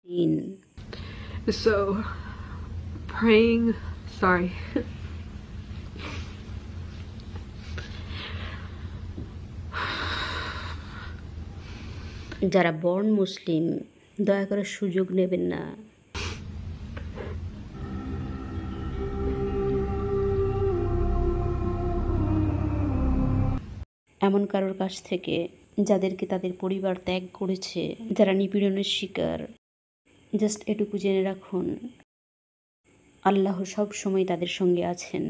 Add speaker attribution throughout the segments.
Speaker 1: So, praying, sorry.
Speaker 2: যারা born মুসলিম দয়া করে সুযোগ নেবেন না। এমন কারোর কাছ থেকে যাদেরকে তাদের পরিবার ত্যাগ করেছে, যারা নিপীড়নের শিকার, জাস্ট এটুকু জেনে রাখুন আল্লাহ সব সময় তাদের সঙ্গে আছেন।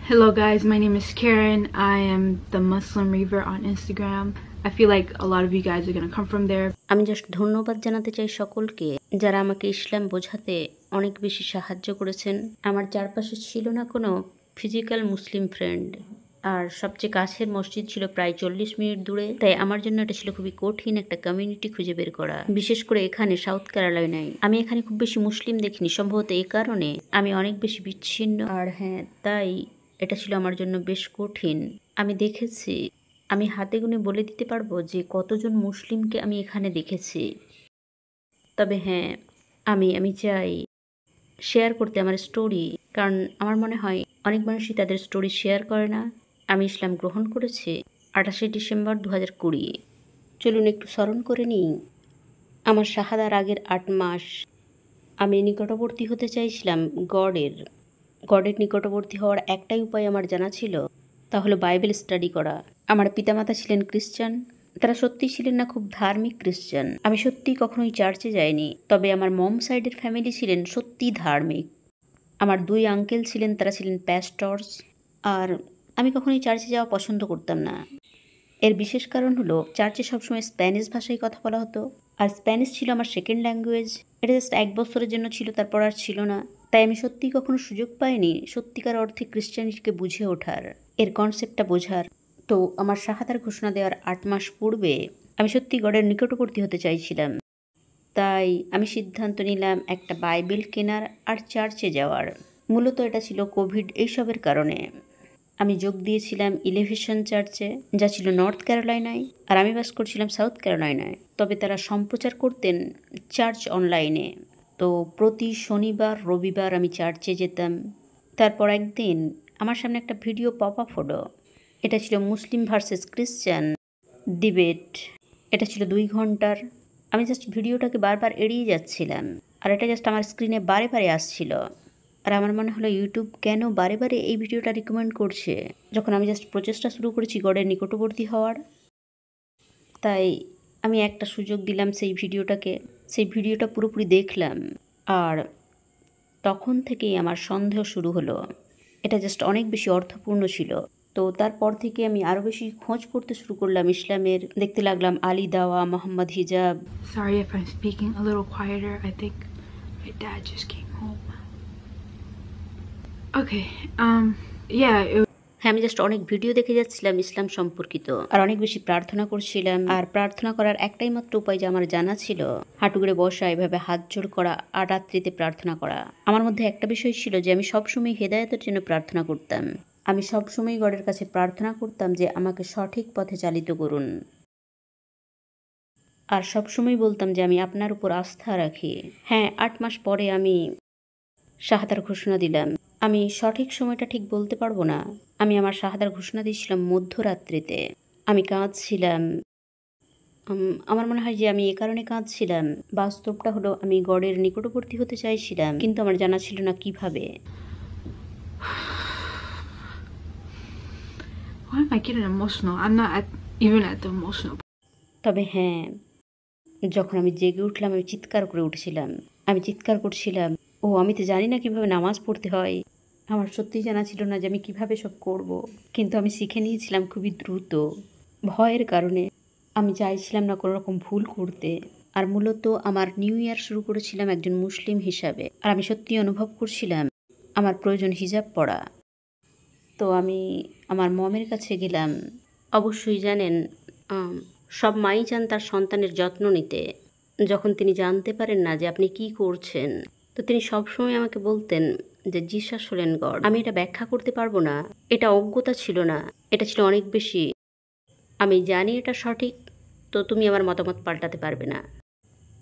Speaker 1: Hello guys, my name is Karen. I am the Muslim Reaver on Instagram. I feel like a lot of you guys are gonna come from there.
Speaker 2: আমি জাস্ট ধন্যবাদ জানাতে চাই সকলকে যারা আমাকে ইসলাম বোঝাতে অনেক বেশি সাহায্য করেছেন। আমার চারপাশে ছিল না কোনো ফিজিক্যাল মুসলিম ফ্রেন্ড, আর সবচেয়ে কাছের মসজিদ ছিল প্রায় 40 মিনিট দূরে। তাই আমার জন্য এটা ছিল খুবই কঠিন একটা কমিউনিটি খুঁজে বের করা, বিশেষ করে এখানে সাউথ ক্যারোলাইনায়। আমি এখানে খুব বেশি মুসলিম দেখিনি, সম্ভবত এই কারণে আমি অনেক বেশি বিচ্ছিন্ন। আর হ্যাঁ, তাই এটা ছিল আমার জন্য বেশ কঠিন। আমি দেখেছি, আমি হাতে গুনে বলে দিতে পারবো যে কতজন মুসলিমকে আমি এখানে দেখেছি। তবে হ্যাঁ, আমি চাই শেয়ার করতে আমার স্টোরি, কারণ আমার মনে হয় অনেক মানুষই তাদের স্টোরি শেয়ার করে না। আমি ইসলাম গ্রহণ করেছি 28শে ডিসেম্বর 2020। চলুন একটু স্মরণ করে নিই আমার শাহাদার আগের 8 মাস। আমি নিকটবর্তী হতে চাইছিলাম গডের নিকটবর্তী হওয়ার একটাই উপায় আমার জানা ছিল, তা হলো বাইবেল স্টাডি করা। আমার পিতামাতা ছিলেন খ্রিস্টান, তারা সত্যিই ছিলেন না খুব ধার্মিক খ্রিস্টান। আমি সত্যিই কখনোই চার্চে যাইনি, তবে আমার মম সাইডের ফ্যামিলি ছিলেন সত্যিই ধার্মিক। আমার 2 আঙ্কেল ছিলেন, তারা ছিলেন প্যাস্টর্স। আর আমি কখনোই চার্চে যাওয়া পছন্দ করতাম না। এর বিশেষ কারণ হলো চার্চে সবসময় স্প্যানিশ ভাষায় কথা বলা হতো, আর স্প্যানিশ ছিল আমার সেকেন্ড ল্যাঙ্গুয়েজ। এটা জাস্ট 1 বছরের জন্য ছিল, তারপর আর ছিল না। তাই আমি সত্যিই কখনো সুযোগ পাইনি সত্যিকার অর্থে ক্রিশ্চিয়ানিটিকে বুঝে ওঠার, এর কনসেপ্টটা বোঝার। তো আমার শাহাদার ঘোষণা দেওয়ার 8 মাস পূর্বে আমি সত্যি গডের নিকটবর্তী হতে চাইছিলাম। তাই আমি সিদ্ধান্ত নিলাম একটা বাইবেল কেনার আর চার্চে যাওয়ার। মূলত এটা ছিল কোভিড এইসবের কারণে। আমি যোগ দিয়েছিলাম ইলেভেশন চার্চে, যা ছিল নর্থ ক্যারোলাইনায়, আর আমি বাস করছিলাম সাউথ ক্যারোলাইনায়। তবে তারা সম্প্রচার করতেন চার্চ অনলাইনে। তো প্রতি শনিবার রবিবার আমি চার্চে যেতাম। তারপর একদিন আমার সামনে একটা ভিডিও পপ আপ হলো। এটা ছিল মুসলিম ভার্সেস ক্রিশ্চান ডিবেট। এটা ছিল 2 ঘন্টার। আমি জাস্ট ভিডিওটাকে বারবার এড়িয়ে যাচ্ছিলাম, আর এটা জাস্ট আমার স্ক্রিনে বারে বারে আসছিল। আর আমার মনে হলো ইউটিউব কেন বারে বারে এই ভিডিওটা রিকমেন্ড করছে, যখন আমি জাস্ট প্রচেষ্টা শুরু করেছি গডের নিকটবর্তী হওয়ার। তাই আমি একটা সুযোগ দিলাম সেই ভিডিওটাকে। সেই ভিডিওটা পুরোপুরি দেখলাম, আর তখন থেকেই আমার সন্দেহ শুরু হলো। এটা জাস্ট অনেক বেশি অর্থপূর্ণ ছিল। তো তারপর থেকে আমি আরও বেশি খোঁজ করতে শুরু করলাম ইসলামের। দেখতে লাগলাম আলী দাওয়া, মোহাম্মদ হিজাব।
Speaker 1: Sorry if I'm speaking a little quieter. I think my dad just came home. Okay, yeah,
Speaker 2: হ্যাঁ, আমি জাস্ট অনেক ভিডিও দেখে যাচ্ছিলাম ইসলাম সম্পর্কিত, আর অনেক বেশি প্রার্থনা করছিলাম। আর প্রার্থনা করার একটাই মাত্র উপায় যে আমার জানা ছিল, হাঁটু করে বসা, এভাবে হাত জোড় করা, আর রাত্রিতে প্রার্থনা করা। আমার মধ্যে একটা বিষয় ছিল যে আমি সবসময় হেদায়েতের জন্য প্রার্থনা করতাম। আমি সবসময় গডের কাছে প্রার্থনা করতাম যে আমাকে সঠিক পথে চালিত করুন, আর সবসময় বলতাম যে আমি আপনার উপর আস্থা রাখি। হ্যাঁ, 8 মাস পরে আমি শাহাদার ঘোষণা দিলাম। আমি সঠিক সময়টা ঠিক বলতে পারবো না। আমি আমার শাহাদার ঘোষণা দিয়েছিলাম মধ্যরাত্রিতে। আমি কাঁদছিলাম। আমার মনে হয় যে আমি এ কারণে কাঁদছিলাম, বাস্তবটা হলো আমি গডের নিকটবর্তী হতে চাইছিলাম, কিন্তু আমার জানা ছিল না কিভাবে।
Speaker 1: why am I getting emotional? I'm not even at the emotional.
Speaker 2: তবে হ্যাঁ, যখন আমি জেগে উঠলাম আমি চিৎকার করে উঠছিলাম। আমি চিৎকার করছিলাম, ও আমি তো জানি না কিভাবে নামাজ পড়তে হয়। আমার সত্যিই জানা ছিল না যে আমি কিভাবে সব করব, কিন্তু আমি শিখে নিয়েছিলাম খুবই দ্রুত। ভয়ের কারণে আমি চাইছিলাম না কোনো রকম ভুল করতে। আর মূলত আমার নিউ ইয়ার শুরু করেছিলাম একজন মুসলিম হিসাবে, আর আমি সত্যিই অনুভব করছিলাম আমার প্রয়োজন হিজাব পরা। তো আমি আমার মমের কাছে গেলাম। অবশ্যই জানেন, সব মাই চান তার সন্তানের যত্ন নিতে। যখন তিনি জানতে পারেন না যে আপনি কি করছেন, তো তিনি সবসময় আমাকে বলতেন যে জিসাস হলেন গড। আমি এটা ব্যাখ্যা করতে পারবো না, এটা অজ্ঞতা ছিল না, এটা ছিল অনেক বেশি আমি জানি এটা সঠিক, তো তুমি আমার মতামত পাল্টাতে পারবে না।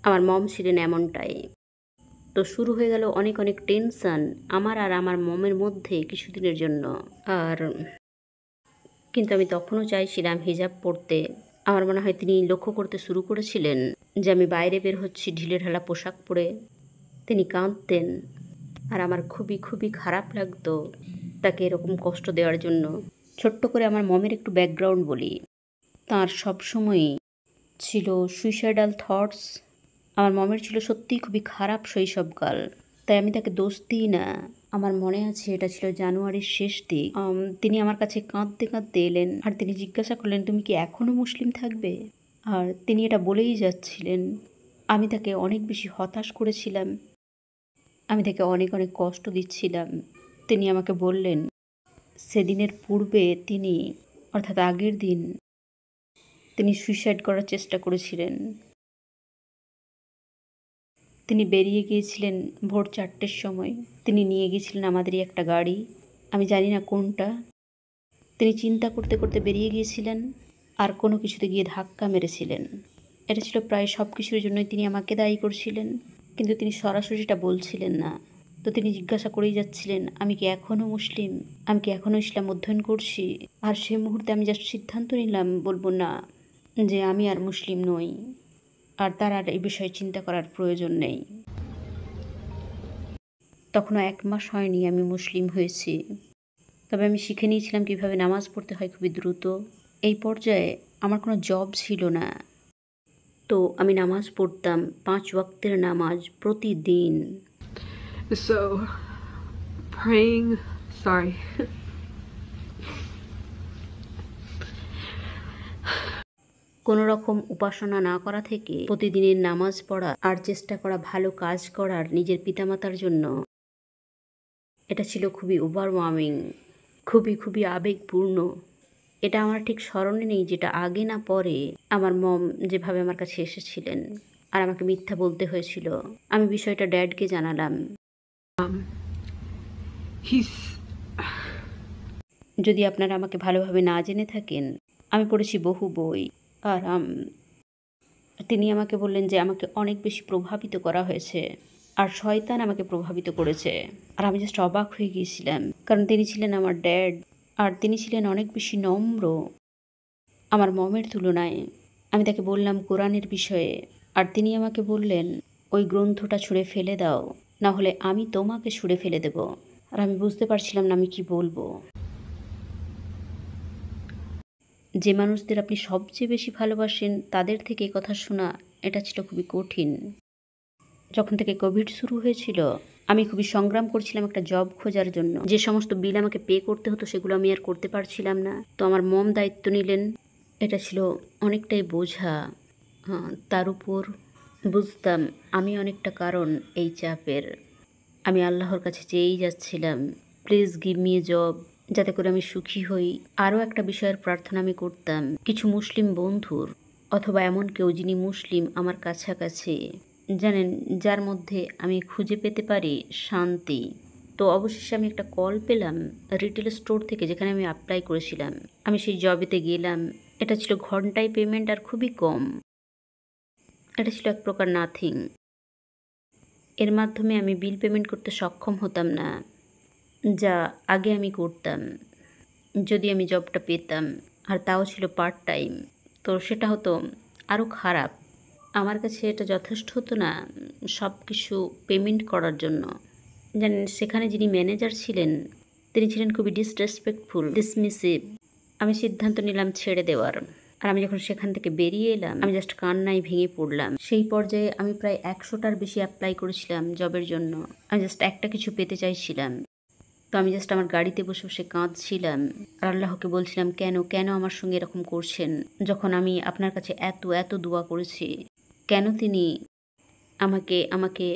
Speaker 2: আমার মম ছিলেন এমনটাই। তো শুরু হয়ে গেল অনেক অনেক টেনশন আমার আর আমার মমের মধ্যে কিছুদিনের জন্য। আর কিন্তু আমি তখনও চাইছিলাম হিজাব পরতে। আমার মনে হয় তিনি লক্ষ্য করতে শুরু করেছিলেন যে আমি বাইরে বের হচ্ছি ঢিলেঢালা পোশাক পরে। তিনি কাঁদতেন আর আমার খুবই খুবই খারাপ লাগতো তাকে এরকম কষ্ট দেওয়ার জন্য। ছোট্ট করে আমার মমের একটু ব্যাকগ্রাউন্ড বলি। তার সবসময়ই ছিল সুইসাইডাল থটস। আমার মমের ছিল সত্যিই খুবই খারাপ শৈশবকাল, তাই আমি তাকে দোষ দিই না। আমার মনে আছে এটা ছিল জানুয়ারির শেষ দিক। তিনি আমার কাছে কাঁদতে কাঁদতে এলেন আর তিনি জিজ্ঞাসা করলেন, তুমি কি এখনও মুসলিম থাকবে? আর তিনি এটা বলেই যাচ্ছিলেন। আমি তাকে অনেক বেশি হতাশ করেছিলাম, আমি তাকে অনেক অনেক কষ্ট দিচ্ছিলাম। তিনি আমাকে বললেন সেদিনের পূর্বে তিনি, অর্থাৎ আগের দিন, তিনি সুইসাইড করার চেষ্টা করেছিলেন। তিনি বেরিয়ে গিয়েছিলেন ভোর 4টের সময়। তিনি নিয়ে গিয়েছিলেন আমাদেরই একটা গাড়ি, আমি জানি না কোনটা। তিনি চিন্তা করতে করতে বেরিয়ে গিয়েছিলেন আর কোনো কিছুতে গিয়ে ধাক্কা মেরেছিলেন। এটা ছিল প্রায় সব কিছুর জন্যই তিনি আমাকে দায়ী করছিলেন, কিন্তু তিনি সরাসরি এটা বলছিলেন না। তো তিনি জিজ্ঞাসা করেই যাচ্ছিলেন, আমি কি এখনও মুসলিম, আমি কি এখনও ইসলাম অধ্যয়ন করছি? আর সে মুহূর্তে আমি জাস্ট সিদ্ধান্ত নিলাম বলবো না, যে আমি আর মুসলিম নই, আর তার আর এই বিষয়ে চিন্তা করার প্রয়োজন নেই। তখনও 1 মাস হয়নি আমি মুসলিম হয়েছি, তবে আমি শিখে নিয়েছিলাম কীভাবে নামাজ পড়তে হয় খুবই দ্রুত। এই পর্যায়ে আমার কোনো জব ছিল না, তো আমি নামাজ পড়তাম 5 ওয়াক্তের নামাজ প্রতিদিন।
Speaker 1: So, praying, sorry.
Speaker 2: কোনো রকম উপাসনা না করা থেকে প্রতিদিনের নামাজ পড়া আর চেষ্টা করা ভালো কাজ করার নিজের পিতামাতার জন্য, এটা ছিল খুবই ওভারওয়ার্মিং, খুবই খুবই আবেগপূর্ণ। এটা আমার ঠিক স্মরণে নেই যেটা আগে না পরে আমার মম যেভাবে আমার কাছে এসেছিলেন আর আমাকে মিথ্যা বলতে হয়েছিল। আমি বিষয়টা ড্যাডকে জানালাম। যদি আপনারা আমাকে ভালোভাবে না জেনে থাকেন, আমি পড়েছি বহু বই, আর তিনি আমাকে বললেন যে আমাকে অনেক বেশি প্রভাবিত করা হয়েছে আর শয়তান আমাকে প্রভাবিত করেছে। আর আমি জাস্ট অবাক হয়ে গিয়েছিলাম, কারণ তিনি ছিলেন আমার ড্যাড আর তিনি ছিলেন অনেক বেশি নম্র আমার মমের তুলনায়। আমি তাকে বললাম কোরআনের বিষয়ে, আর তিনি আমাকে বললেন ওই গ্রন্থটা ছুঁড়ে ফেলে দাও, না হলে আমি তোমাকে ছুঁড়ে ফেলে দেব। আর আমি বুঝতে পারছিলাম না আমি কি বলবো। যে মানুষদের আপনি সবচেয়ে বেশি ভালোবাসেন তাদের থেকে এই কথা শোনা, এটা ছিল খুবই কঠিন। যখন থেকে কোভিড শুরু হয়েছিল, আমি খুবই সংগ্রাম করছিলাম একটা জব খোঁজার জন্য। যে সমস্ত বিল আমাকে পে করতে হতো সেগুলো আমি আর করতে পারছিলাম না, তো আমার মম দায়িত্ব নিলেন। এটা ছিল অনেকটাই বোঝা। তার উপর বুঝতাম আমি অনেকটা কারণ এই চাপের। আমি আল্লাহর কাছে চেয়েই যাচ্ছিলাম, please give me a job, যাতে করে আমি সুখী হই। আরও একটা বিষয়ের প্রার্থনা আমি করতাম, কিছু মুসলিম বন্ধুর অথবা এমন কেউ যিনি মুসলিম আমার কাছাকাছি, জানেন, যার মধ্যে আমি খুঁজে পেতে পারি শান্তি। তো অবশেষে আমি একটা কল পেলাম রিটেল স্টোর থেকে, যেখানে আমি অ্যাপ্লাই করেছিলাম। আমি সেই জবেতে গেলাম। এটা ছিল ঘন্টায় পেমেন্ট আর খুবই কম। এটা ছিল এক প্রকার নাথিং। এর মাধ্যমে আমি বিল পেমেন্ট করতে সক্ষম হতাম না, যা আগে আমি করতাম যদি আমি জবটা পেতাম, আর তাও ছিল পার্ট টাইম। তো সেটা হতো আরও খারাপ। আমার কাছে এটা যথেষ্ট হতো না সব কিছু পেমেন্ট করার জন্য। জানেন, সেখানে যিনি ম্যানেজার ছিলেন তিনি ছিলেন খুবই ডিসরেসপেক্টফুল, ডিসমিসিভ। আমি সিদ্ধান্ত নিলাম ছেড়ে দেওয়ার। আর আমি যখন সেখান থেকে বেরিয়ে এলাম, আমি জাস্ট কান্নায় ভেঙে পড়লাম। সেই পর্যায়ে আমি প্রায় 100টার বেশি অ্যাপ্লাই করেছিলাম জবের জন্য। আমি জাস্ট একটা কিছু পেতে চাইছিলাম। তো আমি জাস্ট আমার গাড়িতে বসে বসে কাঁদছিলাম আর আল্লাহকে বলছিলাম, কেন কেন আমার সঙ্গে এরকম করছেন, যখন আমি আপনার কাছে এত এত দোয়া করেছি, কেন তিনি আমাকে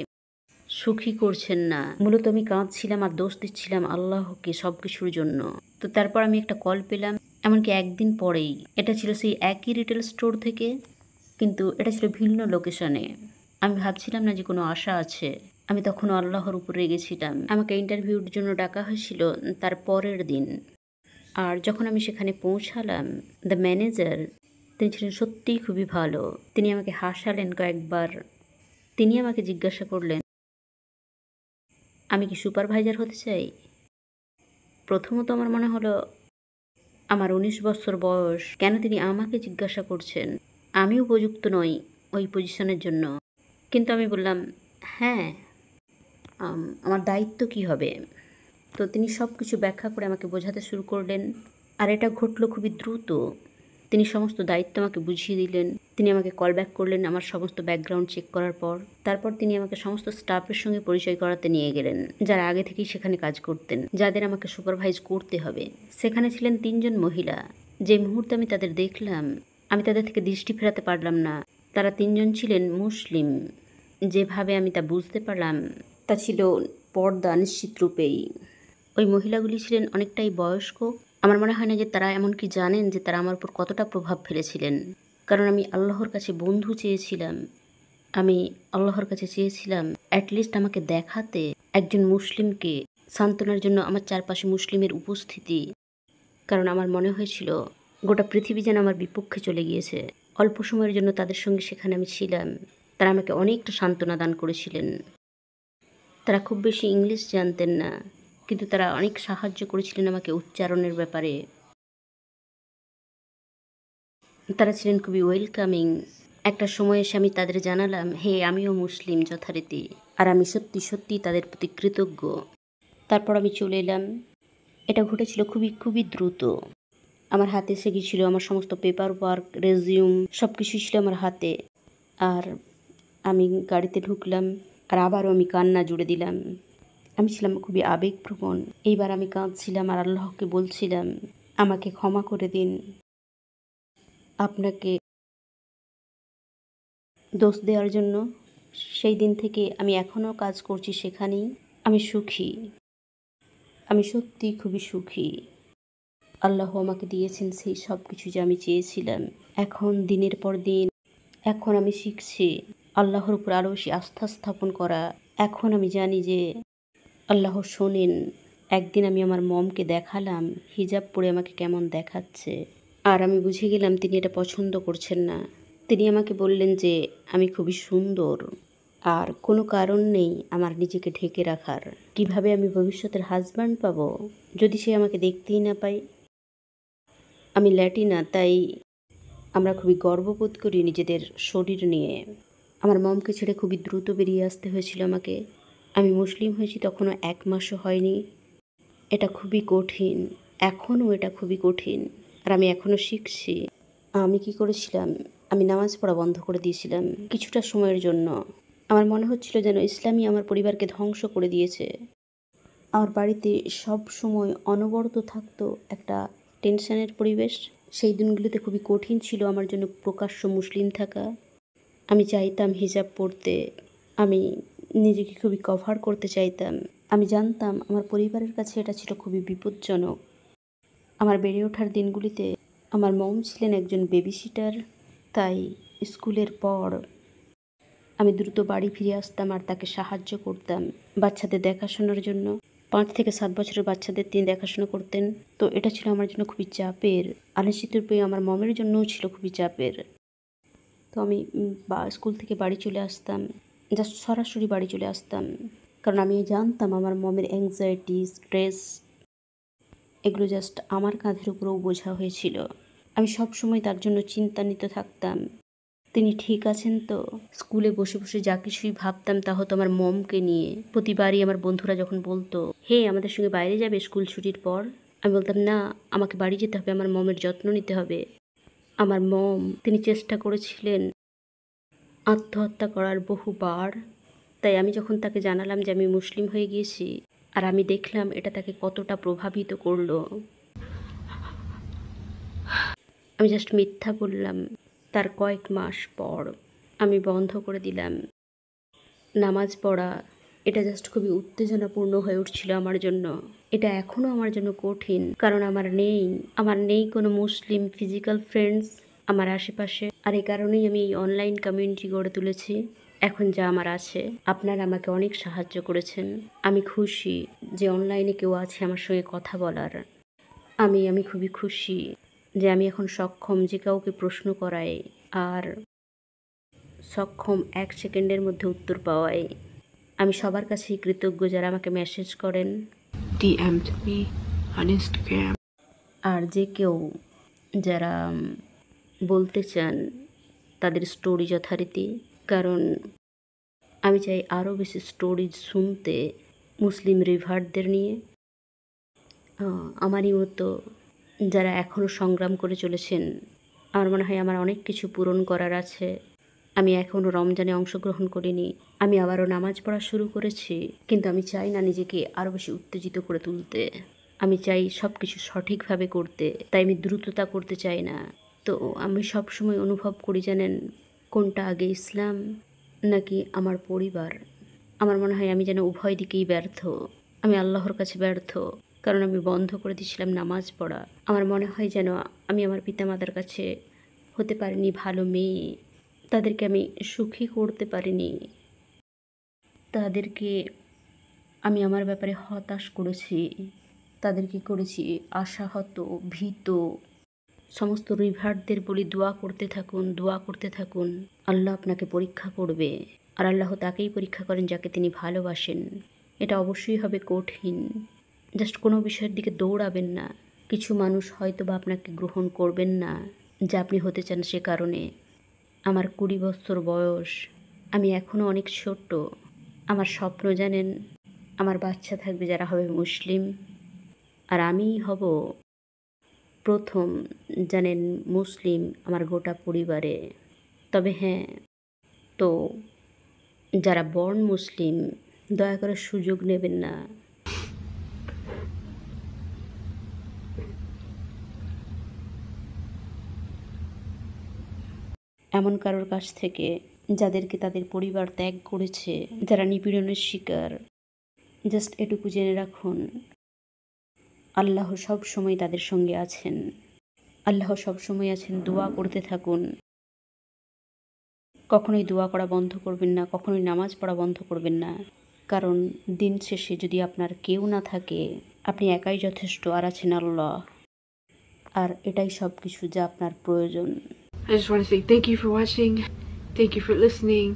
Speaker 2: সুখী করছেন না। মূলত আমি কাঁদছিলাম আর দোষ দিচ্ছিলাম আল্লাহকে সব কিছুর জন্য। তো তারপর আমি একটা কল পেলাম, এমনকি একদিন পরেই। এটা ছিল সেই একই রিটেল স্টোর থেকে, কিন্তু এটা ছিল ভিন্ন লোকেশনে। আমি ভাবছিলাম না যে কোনো আশা আছে। আমি তখনও আল্লাহর উপর রেগেছিলাম। আমাকে ইন্টারভিউর জন্য ডাকা হয়েছিল তার পরের দিন। আর যখন আমি সেখানে পৌঁছালাম, দ্য ম্যানেজার, তিনি ছিলেন সত্যিই খুবই ভালো। তিনি আমাকে হাসালেন কয়েকবার। তিনি আমাকে জিজ্ঞাসা করলেন, আমি কি সুপারভাইজার হতে চাই? প্রথমত আমার মনে হলো আমার ১৯ বছর বয়স, কেন তিনি আমাকে জিজ্ঞাসা করছেন? আমি উপযুক্ত নই ওই পজিশনের জন্য। কিন্তু আমি বললাম, হ্যাঁ, আমার দায়িত্ব কি হবে? তো তিনি সব কিছু ব্যাখ্যা করে আমাকে বোঝাতে শুরু করলেন। আর এটা ঘটলো খুবই দ্রুত। তিনি সমস্ত দায়িত্ব আমাকে বুঝিয়ে দিলেন। তিনি আমাকে কল ব্যাক করলেন আমার সমস্ত ব্যাকগ্রাউন্ড চেক করার পর। তারপর তিনি আমাকে সমস্ত স্টাফের সঙ্গে পরিচয় করাতে নিয়ে গেলেন, যারা আগে থেকেই সেখানে কাজ করতেন, যাদের আমাকে সুপারভাইজ করতে হবে। সেখানে ছিলেন ৩ জন মহিলা। যে মুহূর্তে আমি তাদের দেখলাম, আমি তাদের থেকে দৃষ্টি ফেরাতে পারলাম না। তারা ৩ জন ছিলেন মুসলিম। যেভাবে আমি তা বুঝতে পারলাম তা ছিল পর্দা নিশ্চিত রূপেই। ওই মহিলাগুলি ছিলেন অনেকটাই বয়স্ক। আমার মনে হয় না যে তারা এমনকি জানেন যে তারা আমার উপর কতটা প্রভাব ফেলেছিলেন। কারণ আমি আল্লাহর কাছে বন্ধু চেয়েছিলাম। আমি আল্লাহর কাছে চেয়েছিলাম অ্যাটলিস্ট আমাকে দেখাতে একজন মুসলিমকে, সান্ত্বনার জন্য আমার চারপাশে মুসলিমের উপস্থিতি। কারণ আমার মনে হয়েছিল গোটা পৃথিবী যেন আমার বিপক্ষে চলে গিয়েছে। অল্প সময়ের জন্য তাদের সঙ্গে সেখানে আমি ছিলাম। তারা আমাকে অনেকটা সান্ত্বনা দান করেছিলেন। তারা খুব বেশি ইংলিশ জানতেন না, কিন্তু তারা অনেক সাহায্য করেছিলেন আমাকে উচ্চারণের ব্যাপারে। তারা ছিলেন খুবই ওয়েলকামিং। একটা সময় এসে আমি তাদের জানালাম, হে, আমিও মুসলিম যথারীতি, আর আমি সত্যি সত্যি তাদের প্রতি কৃতজ্ঞ। তারপর আমি চলে এলাম। এটা ঘটেছিল খুবই খুবই দ্রুত। আমার হাতে এসে গিয়েছিল আমার সমস্ত পেপার ওয়ার্ক, রেজিউম, সব কিছুই ছিল আমার হাতে। আর আমি গাড়িতে ঢুকলাম, আর আবারও আমি কান্না জুড়ে দিলাম। আমি ছিলাম খুবই আবেগপ্রবণ। এইবার আমি কাঁদছিলাম আর আল্লাহকে বলছিলাম, আমাকে ক্ষমা করে দিন। আপনাকে দোষ দেওয়ার জন্য। সেই দিন থেকে আমি এখনও কাজ করছি সেখানেই। আমি সুখী। আমি সত্যিই খুবই সুখী। আল্লাহ আমাকে দিয়েছেন সেই সব কিছু যা আমি চেয়েছিলাম। এখন দিনের পর দিন এখন আমি শিখছি আল্লাহর উপর আরও বেশি আস্থা স্থাপন করা। এখন আমি জানি যে আল্লাহ শোনেন। একদিন আমি আমার মমকে দেখালাম হিজাব পরে আমাকে কেমন দেখাচ্ছে, আর আমি বুঝে গেলাম তিনি এটা পছন্দ করছেন না। তিনি আমাকে বললেন যে আমি খুবই সুন্দর, আর কোনো কারণ নেই আমার নিজেকে ঢেকে রাখার। কিভাবে আমি ভবিষ্যতের হাজব্যান্ড পাবো যদি সে আমাকে দেখতেই না পায়? আমি ল্যাটিনা, তাই আমরা খুবই গর্ববোধ করি নিজেদের শরীর নিয়ে। আমার মমকে ছেড়ে খুবই দ্রুত বেরিয়ে আসতে হয়েছিল আমাকে। আমি মুসলিম হয়েছি তখনও 1 মাসও হয়নি। এটা খুবই কঠিন, এখনও এটা খুবই কঠিন, আর আমি এখনও শিখছি। আমি কি করেছিলাম, আমি নামাজ পড়া বন্ধ করে দিয়েছিলাম কিছুটা সময়ের জন্য। আমার মনে হচ্ছিল যেন ইসলামই আমার পরিবারকে ধ্বংস করে দিয়েছে। আমার বাড়িতে সব সময় অনবরত থাকতো একটা টেনশনের পরিবেশ। সেই দিনগুলোতে খুবই কঠিন ছিল আমার জন্য প্রকাশ্য মুসলিম থাকা। আমি চাইতাম হিজাব পরতে, আমি নিজেকে খুবই কভার করতে চাইতাম। আমি জানতাম আমার পরিবারের কাছে এটা ছিল খুবই বিপজ্জনক। আমার বেড়ে ওঠার দিনগুলিতে আমার মম ছিলেন একজন বেবিসিটার, তাই স্কুলের পর আমি দ্রুত বাড়ি ফিরে আসতাম আর তাকে সাহায্য করতাম বাচ্চাদের দেখাশোনার জন্য। 5 থেকে 7 বছরের বাচ্চাদের তিনি দেখাশোনা করতেন। তো এটা ছিল আমার জন্য খুবই চাপের। আনিশ্চিত রূপে আমার মমের জন্যও ছিল খুবই চাপের। তো আমি স্কুল থেকে বাড়ি চলে আসতাম, জাস্ট সরাসরি বাড়ি চলে আসতাম, কারণ আমি জানতাম আমার মমের অ্যাংজাইটি, স্ট্রেস, এগুলো জাস্ট আমার কাঁধের উপরেও বোঝা হয়েছিল। আমি সব সময় তার জন্য চিন্তান্বিত থাকতাম, তিনি ঠিক আছেন তো। স্কুলে বসে বসে যা কিছুই ভাবতাম তা হতো আমার মমকে নিয়ে। প্রতিবারই আমার বন্ধুরা যখন বলতো, হে, আমাদের সঙ্গে বাইরে যাবে স্কুল ছুটির পর, আমি বলতাম, না, আমাকে বাড়ি যেতে হবে, আমার মমের যত্ন নিতে হবে। আমার মম, তিনি চেষ্টা করেছিলেন আত্মহত্যা করার বহুবার। তাই আমি যখন তাকে জানালাম যে আমি মুসলিম হয়ে গিয়েছি, আর আমি দেখলাম এটা তাকে কতটা প্রভাবিত করলো, আমি জাস্ট মিথ্যা বললাম। তার কয়েক মাস পর আমি বন্ধ করে দিলাম নামাজ পড়া। এটা জাস্ট খুবই উত্তেজনাপূর্ণ হয়ে উঠছিল আমার জন্য। এটা এখনও আমার জন্য কঠিন, কারণ আমার নেই কোনো মুসলিম ফিজিক্যাল ফ্রেন্ডস আমার আশেপাশে। আর এই কারণেই আমি এই অনলাইন কমিউনিটি গড়ে তুলেছি। এখন যা আমার আছে, আপনারা আমাকে অনেক সাহায্য করেছেন। আমি খুশি যে অনলাইনে কেউ আছে আমার সঙ্গে কথা বলার। আমি খুবই খুশি যে আমি এখন সক্ষম যে কাউকে প্রশ্ন করাই, আর সক্ষম 1 সেকেন্ডের মধ্যে উত্তর পাওয়াই। আমি সবার কাছেই কৃতজ্ঞ যারা আমাকে মেসেজ করেন,
Speaker 1: DM'd me on Instagram.
Speaker 2: আর যে কেউ যারা বলতে চান তাদের স্টোরি যথারীতি, কারণ আমি চাই আরও বেশি স্টোরি শুনতে মুসলিম রিভার্টদের নিয়ে। আমারই মতো যারা এখনও সংগ্রাম করে চলেছেন, আমার মনে হয় আমার অনেক কিছু পূরণ করার আছে। আমি এখনও রমজানে অংশগ্রহণ করিনি, আমি আবারও নামাজ পড়া শুরু করেছি, কিন্তু আমি চাই না নিজেকে আরও বেশি উত্তেজিত করে তুলতে। আমি চাই সব কিছু সঠিকভাবে করতে, তাই আমি দ্রুততা করতে চাই না। তো আমি সবসময় অনুভব করি জানেন, কোনটা আগে, ইসলাম নাকি আমার পরিবার? আমার মনে হয় আমি যেন উভয় দিকেই ব্যর্থ। আমি আল্লাহর কাছে ব্যর্থ, কারণ আমি বন্ধ করে দিয়েছিলাম নামাজ পড়া। আমার মনে হয় যেন আমি আমার পিতামাতার কাছে হতে পারিনি ভালো মেয়ে, তাদেরকে আমি সুখী করতে পারিনি, তাদেরকে আমি আমার ব্যাপারে হতাশ করেছি, তাদেরকে করেছি আশাহত, ভীত। সমস্ত রিভার্টদের বলি, দোয়া করতে থাকুন, দোয়া করতে থাকুন। আল্লাহ আপনাকে পরীক্ষা করবে, আর আল্লাহ তাকেই পরীক্ষা করেন যাকে তিনি ভালোবাসেন। এটা অবশ্যই হবে কঠিন, জাস্ট কোনো বিষয়ের দিকে দৌড়াবেন না। কিছু মানুষ হয়তো বা আপনাকে গ্রহণ করবেন না যা আপনি হতে চান, সে কারণে। আমার 20 বছর বয়স, আমি এখনও অনেক ছোট্ট। আমার স্বপ্ন জানেন, আমার বাচ্চা থাকবে যারা হবে মুসলিম, আর আমিই হব প্রথম জানেন মুসলিম আমার গোটা পরিবারে। তবে হ্যাঁ, তো যারা বর্ন মুসলিম, দয়া করে সুযোগ নেবেন না। এমন কারোর কাছ থেকে যাদেরকে তাদের পরিবার ত্যাগ করেছে, যারা নিপীড়নের শিকার, জাস্ট এটুকু জেনে রাখুন, আল্লাহ সব সময় তাদের সঙ্গে আছেন। আল্লাহ সব সময় আছেন, দোয়া করতে থাকুন। কখনোই দোয়া করা বন্ধ করবেন না, কখনোই নামাজ পড়া বন্ধ করবেন না, কারণ দিন শেষে যদি আপনার কেউ না থাকে, আপনি একাই যথেষ্ট, আর আছেন আল্লাহ। আর এটাই সব কিছু যা আপনার প্রয়োজন।
Speaker 1: I just want to say thank you for watching. Thank you for listening.